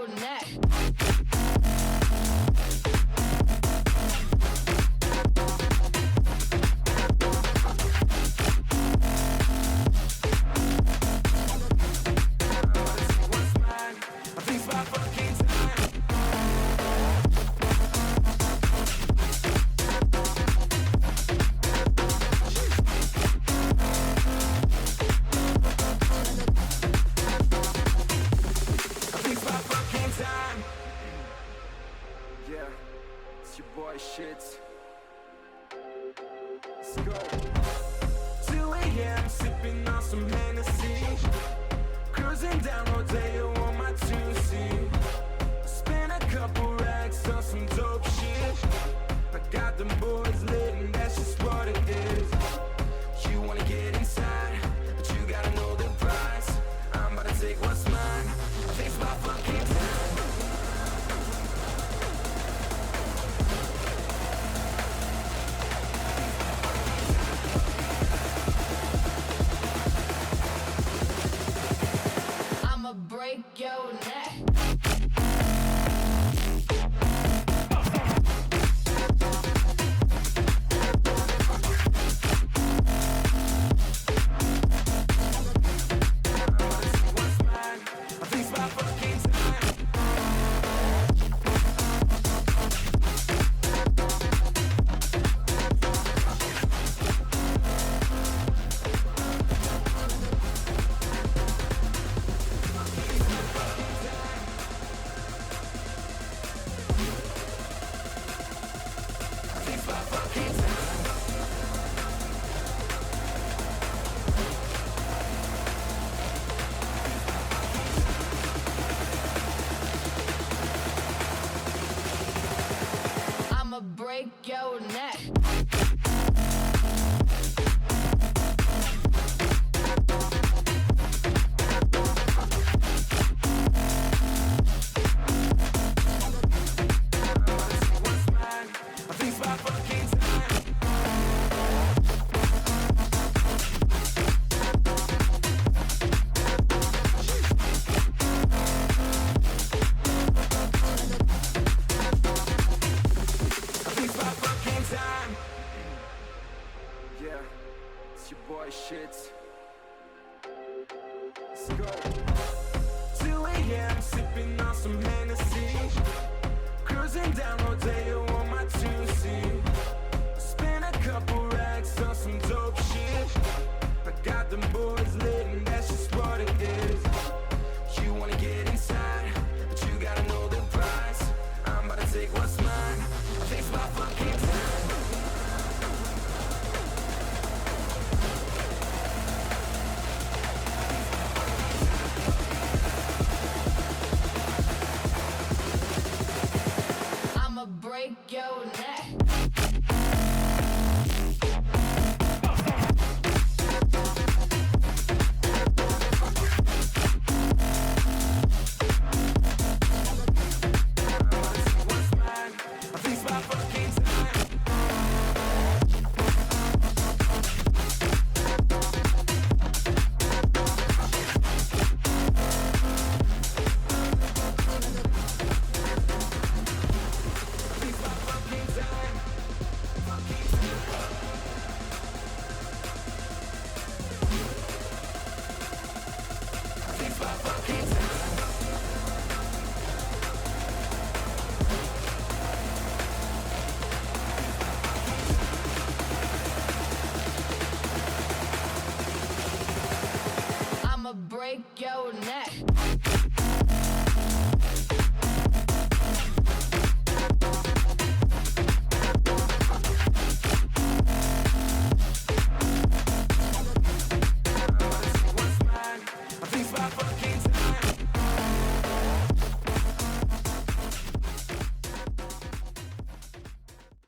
your neck. Shit. Let's go. 2 a.m. sipping on some Hennessy, cruising down Rodeo on my 2C. Spent a couple racks on some dope shit. I got them boys lit and that's just what it is. You wanna get inside, but you gotta know the price. I'm about to take what's mine. Takes my fucking time. Break your neck. Break your neck. Shit. Let's go. 2 a.m. sipping on some Hennessy, cruising down Rodeo on my 2C. Spent a couple racks on some dope shit. I got them boys lit and that's just what it is. You wanna get inside, but you gotta know the price. I'm about to take what's mine. Takes my fucking time. Break your